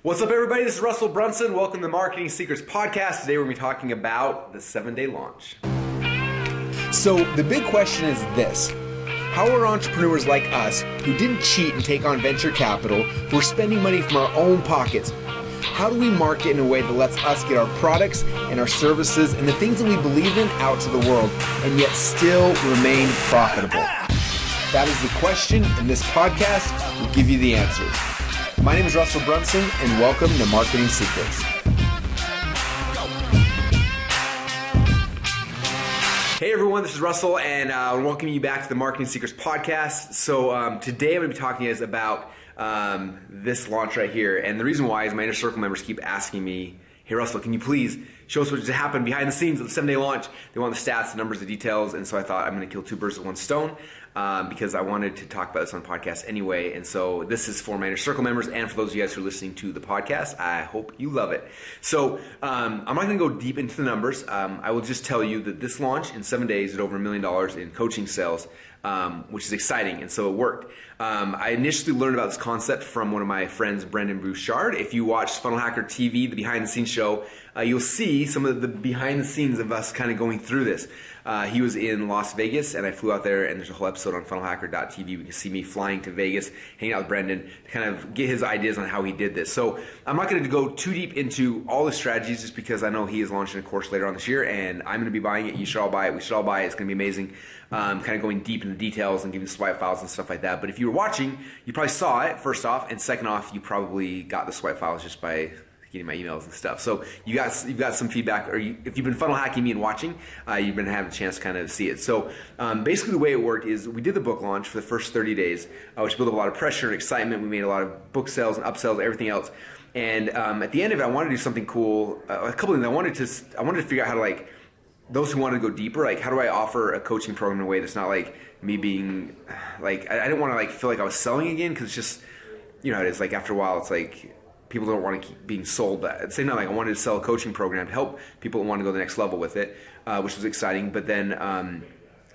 What's up, everybody? This is Russell Brunson. Welcome to the Marketing Secrets Podcast. Today we're going to be talking about the 7-day launch. So the big question is this: how are entrepreneurs like us, who didn't cheat and take on venture capital, who are spending money from our own pockets, how do we market in a way that lets us get our products and our services and the things that we believe in out to the world and yet still remain profitable? That is the question, and this podcast will give you the answers. My name is Russell Brunson, and welcome to Marketing Secrets. Hey everyone, this is Russell, and I welcome you back to the Marketing Secrets Podcast. So today I'm going to be talking to you guys about this launch right here. And the reason why is my Inner Circle members keep asking me, hey Russell, can you please show us what just happened behind the scenes of the 7-day launch? They want the stats, the numbers, the details. And so I thought I'm going to kill two birds with one stone because I wanted to talk about this on the podcast anyway. And so this is for my Inner Circle members and for those of you guys who are listening to the podcast. I hope you love it. So I'm not going to go deep into the numbers. I will just tell you that this launch in 7 days did over $1 million in coaching sales, which is exciting. And so it worked. I initially learned about this concept from one of my friends, Brendan Bouchard. If you watch Funnel Hacker TV, the behind the scenes show, you'll see some of the behind the scenes of us kind of going through this. He was in Las Vegas, and I flew out there, and there's a whole episode on funnelhacker.tv. You can see me flying to Vegas, hanging out with Brendan to kind of get his ideas on how he did this. So I'm not going to go too deep into all the strategies just because I know he is launching a course later on this year, and I'm going to be buying it. You should all buy it. We should all buy it. It's going to be amazing. Kind of going deep into the details and giving swipe files and stuff like that. But if you were watching, you probably saw it, first off, and second off, you probably got the swipe files just by getting my emails and stuff. So you've got some feedback, or if you've been funnel hacking me and watching, you've been having a chance to kind of see it. So basically the way it worked is we did the book launch for the first 30 days, which built up a lot of pressure and excitement. We made a lot of book sales and upsells, everything else. And at the end of it, I wanted to do something cool. A couple of things. I wanted to figure out how to, like, those who want to go deeper, like, how do I offer a coaching program in a way that's not like me being like, I didn't want to like feel like I was selling again, because it's just, you know, it's like after a while it's like people don't want to keep being sold that. At the same time, like, I wanted to sell a coaching program to help people who want to go to the next level with it, which was exciting. But then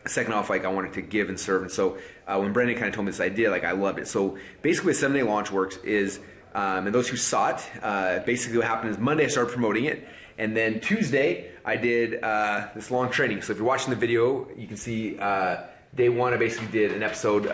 second off, like, I wanted to give and serve. And so when Brendan kind of told me this idea, like, I loved it. So basically the 7-day launch works is, and those who saw it, basically what happened is Monday I started promoting it. And then Tuesday I did this long training. So if you're watching the video, you can see day one I basically did an episode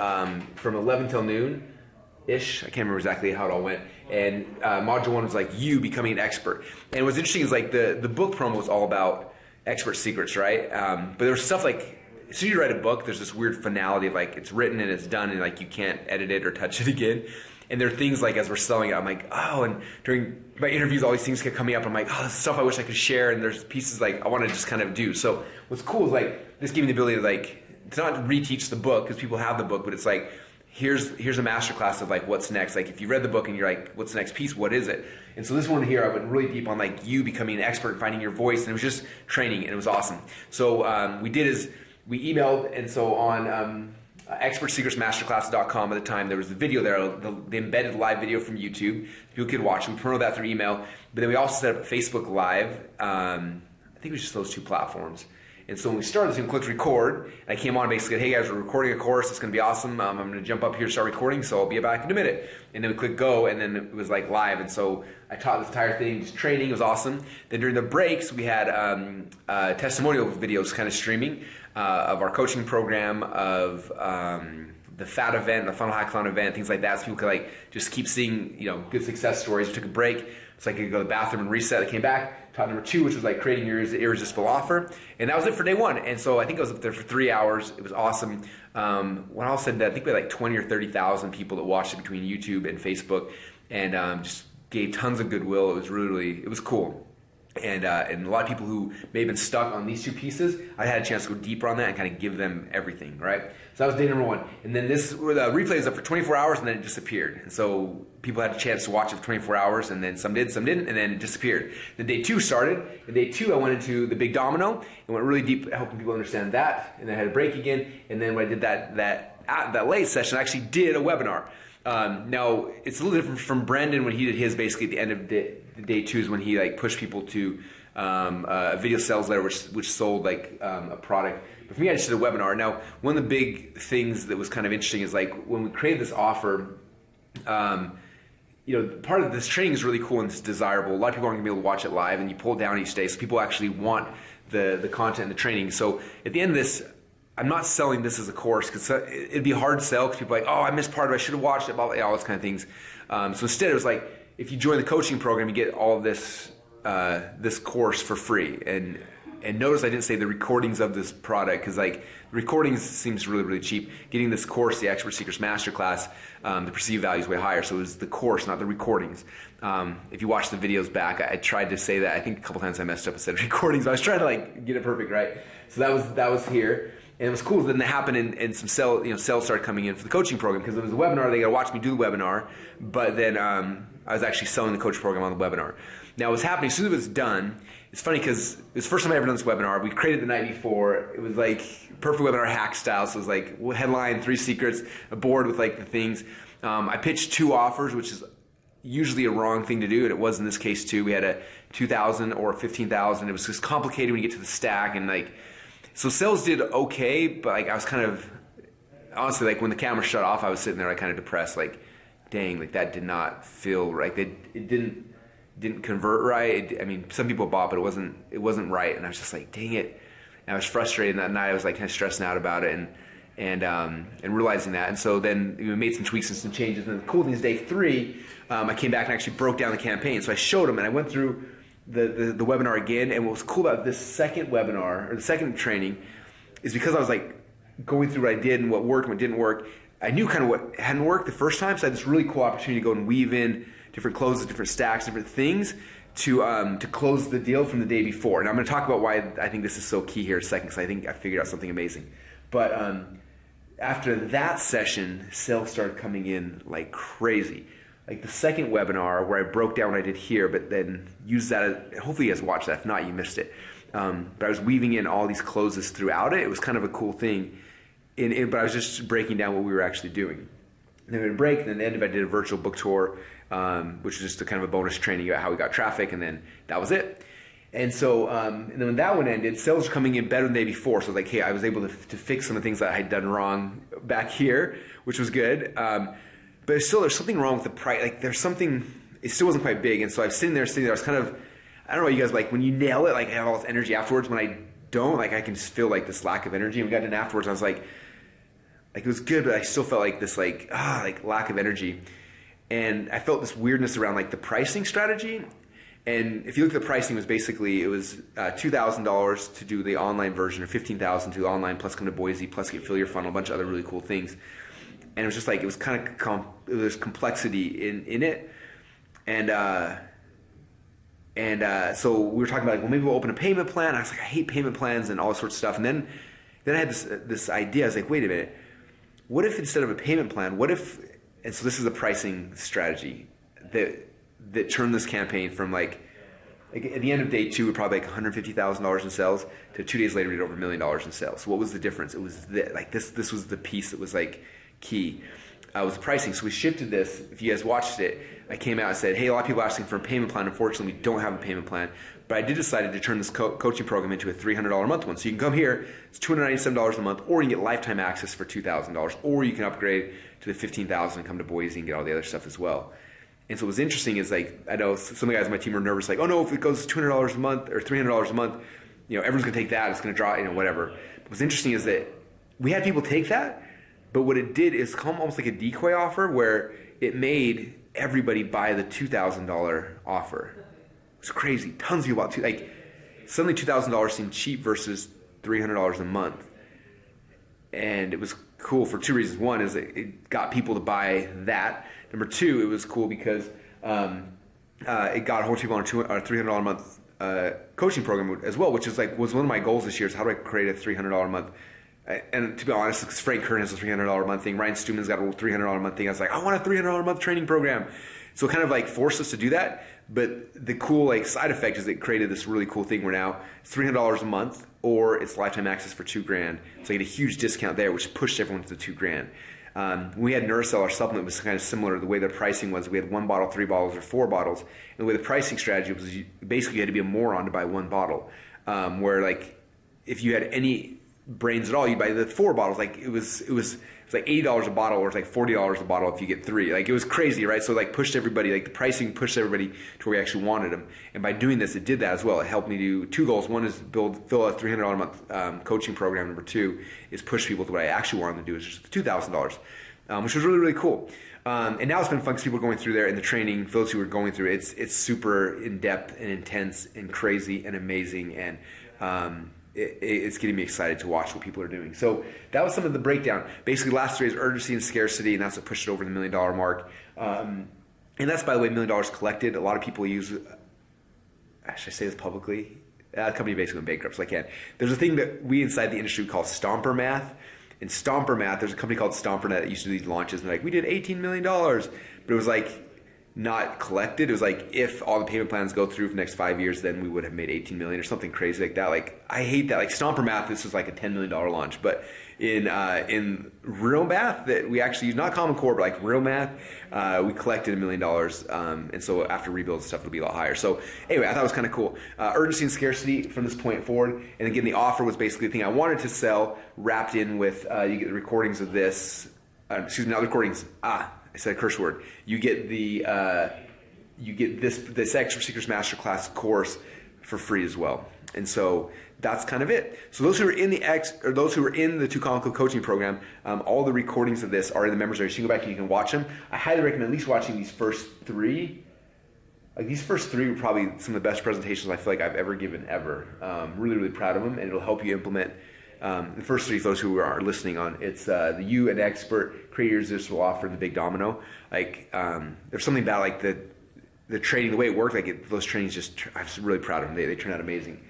from 11 till noon-ish. I can't remember exactly how it all went. And module one was like you becoming an expert. And what's interesting is like the book promo was all about expert secrets, right? But there was stuff like, as soon as you write a book, there's this weird finality of like it's written and it's done and like you can't edit it or touch it again. And there are things like, as we're selling it, I'm like, oh, and during my interviews, all these things kept coming up. I'm like, oh, this is stuff I wish I could share. And there's pieces like I want to just kind of do. So what's cool is like this gave me the ability to like, to not reteach the book because people have the book, but it's like, here's a masterclass of like what's next. Like if you read the book and you're like, what's the next piece? What is it? And so this one here, I went really deep on like you becoming an expert and finding your voice. And it was just training and it was awesome. So we did is we emailed, and so on expertsecretsmasterclass.com at the time, there was the video there, the embedded live video from YouTube. People could watch. We promoted that through email. But then we also set up a Facebook Live. I think it was just those two platforms. And so when we started this, we clicked record. And I came on basically, hey guys, we're recording a course. It's going to be awesome. I'm going to jump up here, start recording. So I'll be back in a minute. And then we clicked go, and then it was like live. And so I taught this entire thing, just training. It was awesome. Then during the breaks, we had testimonial videos kind of streaming of our coaching program, of the FAT event, the Funnel Hackathon event, things like that. So people could like just keep seeing, you know, good success stories. We took a break. So I could go to the bathroom and reset. I came back, taught number 2, which was like creating your irresistible offer. And that was it for day 1. And so I think I was up there for 3 hours. It was awesome. When all said that, I think we had like 20 or 30,000 people that watched it between YouTube and Facebook, and just gave tons of goodwill. It was really, it was cool. And a lot of people who may have been stuck on these two pieces, I had a chance to go deeper on that and kind of give them everything, right? So that was day number 1. And then this replay is up for 24 hours and then it disappeared. And so people had a chance to watch it for 24 hours, and then some did, some didn't, and then it disappeared. Then day 2 started. And day 2 I went into the big domino and went really deep helping people understand that. And then I had a break again. And then when I did that late session, I actually did a webinar. Now it's a little different from Brendan when he did his basically at the end of day 2 is when he like pushed people to a video sales letter which sold like a product. But for me, I just did a webinar. Now, one of the big things that was kind of interesting is like when we created this offer, part of this training is really cool and it's desirable. A lot of people aren't going to be able to watch it live, and you pull it down each day, so people actually want the content and the training. So at the end of this, I'm not selling this as a course because it'd be hard to sell because people are like, oh, I missed part of it, I should have watched it, blah, blah, all those kind of things. So instead, it was like, if you join the coaching program, you get all of this course for free. And notice I didn't say the recordings of this product because the recordings seems really, really cheap. Getting this course, the Expert Seekers Masterclass, the perceived value is way higher. So it was the course, not the recordings. If you watch the videos back, I tried to say that. I think a couple times I messed up and said recordings. I was trying to get it perfect, right? So that was here. And it was cool. Then that happened, and some sales started coming in for the coaching program because it was a webinar. They got to watch me do the webinar, but then I was actually selling the coaching program on the webinar. Now, what's happening as soon as it was done? It's funny because it was the first time I ever done this webinar. We created the night before. It was perfect webinar hack style. So it was headline, 3 secrets, a board with the things. I pitched 2 offers, which is usually a wrong thing to do, and it was in this case too. We had a 2,000 or 15,000. It was just complicated when you get to the stack, and so sales did okay, but I was kind of, honestly, when the camera shut off, I was sitting there kind of depressed, dang, that did not feel right. It didn't convert right. Some people bought, but it wasn't right, and I was just dang it. And I was frustrated, and that night I was kind of stressing out about it and realizing that. And so then we made some tweaks and some changes. And the cool thing is day 3, I came back and actually broke down the campaign. So I showed them, and I went through the webinar again. And what was cool about this second webinar, or the second training, is because I was going through what I did and what worked and what didn't work. I knew kind of what hadn't worked the first time, so I had this really cool opportunity to go and weave in different closes, different stacks, different things to close the deal from the day before. And I'm going to talk about why I think this is so key here in a second, because I think I figured out something amazing. But after that session, sales started coming in like crazy. The second webinar where I broke down what I did here, but then used that, hopefully you guys watched that. If not, you missed it. But I was weaving in all these closes throughout it. It was kind of a cool thing. But I was just breaking down what we were actually doing. And then we had a break, and then at the end of it, I did a virtual book tour, which was just a kind of a bonus training about how we got traffic, and then that was it. And so, and then when that one ended, sales were coming in better than the day before. So hey, I was able to fix some of the things that I had done wrong back here, which was good. But still, there's something wrong with the price. There's something, it still wasn't quite big. And so I was sitting there, I was kind of, I don't know, you guys when you nail it, I have all this energy afterwards. When I don't, I can just feel this lack of energy. And we got in afterwards, I was it was good, but I still felt this lack of energy. And I felt this weirdness around the pricing strategy. And if you look at the pricing, it was $2,000 to do the online version, or $15,000 to do online, plus come to Boise, plus get fill your funnel, a bunch of other really cool things. And it was just it was kind of there's complexity in it. And so we were talking about maybe we'll open a payment plan. I was I hate payment plans and all sorts of stuff. And then I had this idea. I was wait a minute. What if instead of a payment plan, and so this is a pricing strategy that turned this campaign from at the end of day 2, we're probably $150,000 in sales, to 2 days later we did over $1 million in sales. So what was the difference? It was this was the piece that was key. Was the pricing. So we shifted this. If you guys watched it, I came out and said, hey, a lot of people are asking for a payment plan. Unfortunately, we don't have a payment plan. But I did decide to turn this coaching program into a $300 a month one. So you can come here, it's $297 a month, or you can get lifetime access for $2,000, or you can upgrade to the $15,000 and come to Boise and get all the other stuff as well. And so what was interesting is I know some of the guys on my team are nervous, oh no, if it goes $200 a month or $300 a month, everyone's going to take that, it's going to draw, whatever. But what's interesting is that we had people take that, but what it did is come almost like a decoy offer where it made everybody buy the $2,000 offer. It's crazy. Tons of people bought suddenly $2,000 seemed cheap versus $300 a month. And it was cool for 2 reasons. One is it got people to buy that. Number 2, it was cool because it got a whole people on a $300 a month coaching program as well, which is was one of my goals this year, is how do I create a $300 a month. And to be honest, because Frank Kern has a $300 a month thing, Ryan Stewman's got a $300 a month thing. I was I want a $300 a month training program. So it kind of forced us to do that. But the cool side effect is it created this really cool thing where now it's $300 a month, or it's lifetime access for $2,000. So I get a huge discount there, which pushed everyone to the $2,000. When we had Nursel, our supplement was kind of similar. The way the pricing was, we had 1 bottle, 3 bottles, or 4 bottles. And the way the pricing strategy was, basically you had to be a moron to buy 1 bottle. Where if you had any brains at all, you buy the 4 bottles. Like it was like $80 a bottle, or it's like $40 a bottle if you get 3. Like it was crazy, right? So like pushed everybody, like the pricing pushed everybody to where we actually wanted them. And by doing this, it did that as well. It helped me do 2 goals. One is fill a $300 a month coaching program. Number 2 is push people to what I actually wanted to do, is just $2,000, which was really, really cool. And now it's been fun because people are going through there, and the training, for those who are going through it, it's super in-depth and intense and crazy and amazing. And it's getting me excited to watch what people are doing. So that was some of the breakdown. Basically, last 3 is urgency and scarcity, and that's what pushed it over the $1 million mark. And that's, by the way, $1 million collected. A lot of people use, should I say this publicly? The company basically went bankrupt, so I can't. There's a thing that we inside the industry call Stomper Math. In Stomper Math, there's a company called StomperNet that used to do these launches, and they're like, we did $18 million. But it was like not collected. It was like, if all the payment plans go through for the next 5 years, then we would have made 18 million or something crazy like that. Like, I hate that. Like Stomper Math, this was like a $10 million launch, but in real math that we actually use, not Common Core, but like real math, we collected $1 million. And so after rebuilds and stuff, it'll be a lot higher. So anyway, I thought it was kind of cool. Urgency and scarcity from this point forward. And again, the offer was basically the thing I wanted to sell, wrapped in with, you get the recordings of this, not the recordings, I said a curse word. You get this Expert Secrets Masterclass course for free as well. And so that's kind of it. So those who are in those who are in the 2 Column Club coaching program, all the recordings of this are in the members area. So you can go back and you can watch them. I highly recommend at least watching these first 3. Like these first 3 were probably some of the best presentations I feel like I've ever given ever. Really, really proud of them, and it'll help you implement. The first 3, for those who are listening on, it's the You, an Expert, Create Your Irresistible Offer, and the Big Domino. Like there's something about like the training, the way it worked. Like those trainings, I'm just really proud of them. They turn out amazing.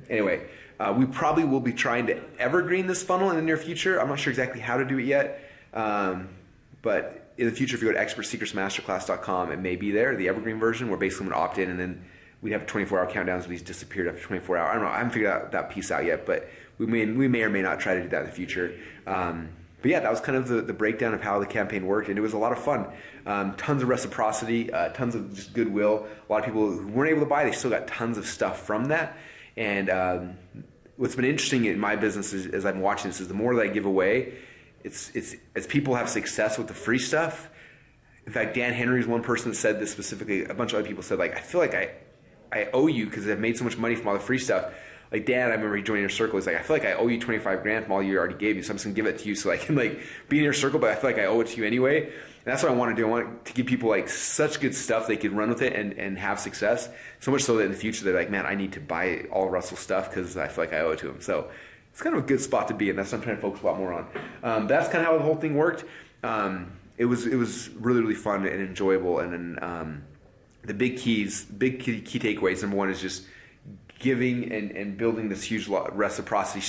Anyway, we probably will be trying to evergreen this funnel in the near future. I'm not sure exactly how to do it yet, but in the future, if you go to expertsecretsmasterclass.com, it may be there, the evergreen version, where basically I'm going to opt in, and then we'd have 24-hour countdowns, but he's disappeared after 24 hours. I don't know. I haven't figured out that piece out yet, but we may or may not try to do that in the future. But yeah, that was kind of the breakdown of how the campaign worked, and it was a lot of fun. Tons of reciprocity, tons of just goodwill. A lot of people who weren't able to buy, they still got tons of stuff from that. And what's been interesting in my business as I'm watching this is the more that I give away, it's as people have success with the free stuff. In fact, Dan Henry is one person that said this specifically. A bunch of other people said, like, I feel like I owe you because I've made so much money from all the free stuff. Like Dan, I remember he joined your circle. He's like, I feel like I owe you $25,000 from all you already gave me, so I'm just gonna give it to you so I can like be in your circle. But I feel like I owe it to you anyway. And that's what I want to do. I want to give people like such good stuff they can run with it and have success. So much so that in the future they're like, man, I need to buy all Russell's stuff because I feel like I owe it to him. So it's kind of a good spot to be in. That's what I'm trying to focus a lot more on. That's kind of how the whole thing worked. It was really, really fun and enjoyable. And then the big key takeaways. Number 1 is just giving and building this huge reciprocity.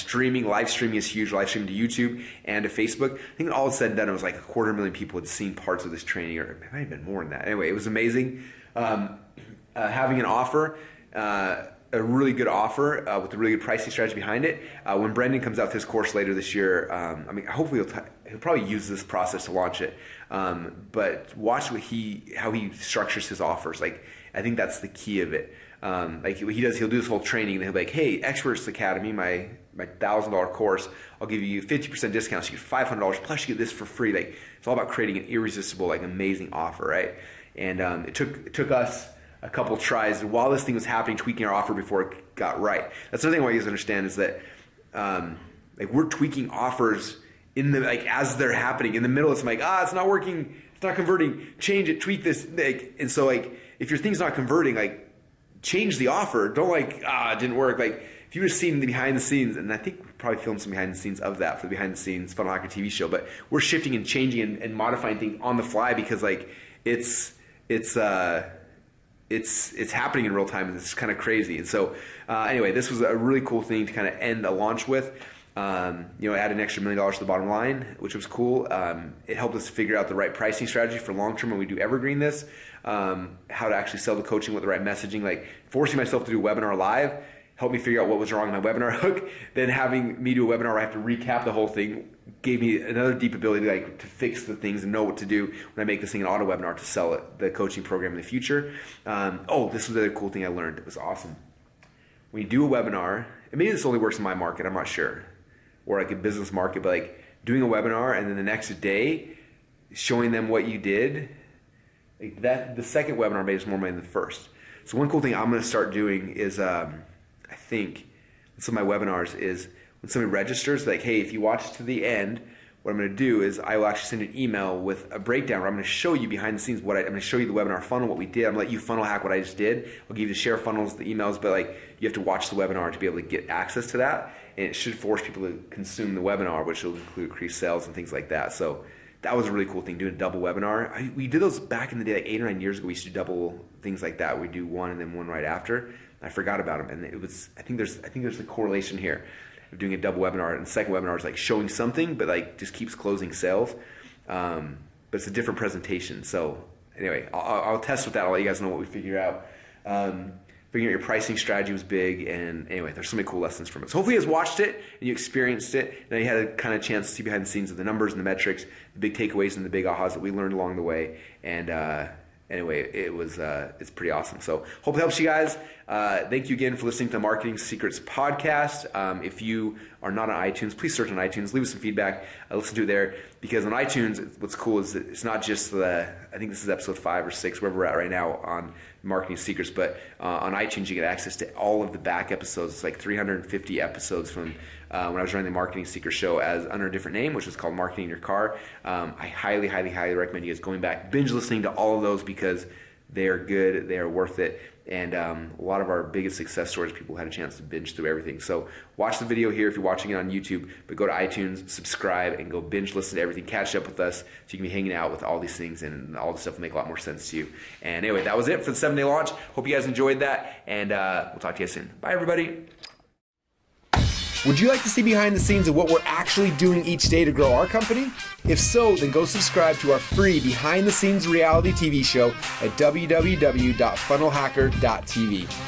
Live streaming is huge. Live streaming to YouTube and to Facebook. I think all said and done, it was like 250,000 people had seen parts of this training, or it might have been more than that. Anyway, it was amazing. Having an offer, a really good offer with a really good pricing strategy behind it. When Brendan comes out with his course later this year, hopefully he'll probably use this process to launch it. But watch how he structures his offers. Like, I think that's the key of it. Like what he does, he'll do this whole training, and he'll be like, hey, Experts Academy, my $1,000 course, I'll give you 50% discount, so you get $500, plus you get this for free. Like, it's all about creating an irresistible, like, amazing offer, right? And it took us a couple tries while this thing was happening, tweaking our offer before it got right. That's another thing I want you to understand is that like we're tweaking offers in the as they're happening. In the middle, it's like, it's not working, it's not converting, change it, tweak this. And so like if your thing's not converting, like change the offer. Don't like, it didn't work. Like if you would have seen the behind the scenes, and I think we probably filmed some behind the scenes of that for the behind the scenes Funnel Hacker TV show, but we're shifting and changing and modifying things on the fly because like it's happening in real time, and it's kind of crazy. And so anyway, this was a really cool thing to kind of end a launch with. Add an extra $1 million to the bottom line, which was cool. It helped us figure out the right pricing strategy for long term when we do evergreen this. How to actually sell the coaching with the right messaging, like forcing myself to do a webinar live helped me figure out what was wrong in my webinar hook. Then having me do a webinar where I have to recap the whole thing gave me another deep ability to fix the things and know what to do when I make this thing an auto webinar to sell it, the coaching program in the future. This was the other cool thing I learned. It was awesome. When you do a webinar, and maybe this only works in my market, I'm not sure. or like a business market, but like doing a webinar and then the next day showing them what you did, like that, the second webinar made us more money than the first. So one cool thing I'm going to start doing is, I think, some of my webinars is when somebody registers, like, hey, if you watch to the end, what I'm going to do is I will actually send an email with a breakdown where I'm going to show you behind the scenes I'm going to show you the webinar funnel, what we did. I'm going to let you funnel hack what I just did. I'll give you the share funnels, the emails, but like you have to watch the webinar to be able to get access to that. And it should force people to consume the webinar, which will include increased sales and things like that. So that was a really cool thing, doing a double webinar. We did those back in the day, like 8 or 9 years ago. We used to do double things like that. We do one and then one right after. I forgot about them, and it was. I think there's a correlation here of doing a double webinar, and the second webinar is like showing something, but like just keeps closing sales. But it's a different presentation. So anyway, I'll test with that. I'll let you guys know what we figure out. Figuring out your pricing strategy was big, and anyway, there's so many cool lessons from it. So hopefully you guys watched it and you experienced it, and then you had a kind of chance to see behind the scenes of the numbers and the metrics, the big takeaways and the big ahas that we learned along the way. And anyway, it's pretty awesome. So hope it helps you guys. Thank you again for listening to the Marketing Secrets podcast. If you are not on iTunes, please search on iTunes, leave us some feedback, listen to it there, because on iTunes, what's cool is that it's not just I think this is episode 5 or 6, wherever we're at right now on Marketing Secrets, but on iTunes you get access to all of the back episodes. It's like 350 episodes from when I was running the Marketing Secrets show under a different name, which was called Marketing in Your Car. I highly, highly, highly recommend you guys going back, binge listening to all of those, because they are good, they are worth it, and a lot of our biggest success stories, people had a chance to binge through everything. So watch the video here if you're watching it on YouTube, but go to iTunes, subscribe, and go binge listen to everything, catch up with us, so you can be hanging out with all these things, and all this stuff will make a lot more sense to you. And anyway, that was it for the 7-day launch. Hope you guys enjoyed that, and we'll talk to you soon. Bye, everybody. Would you like to see behind the scenes of what we're actually doing each day to grow our company? If so, then go subscribe to our free behind the scenes reality TV show at www.funnelhacker.tv.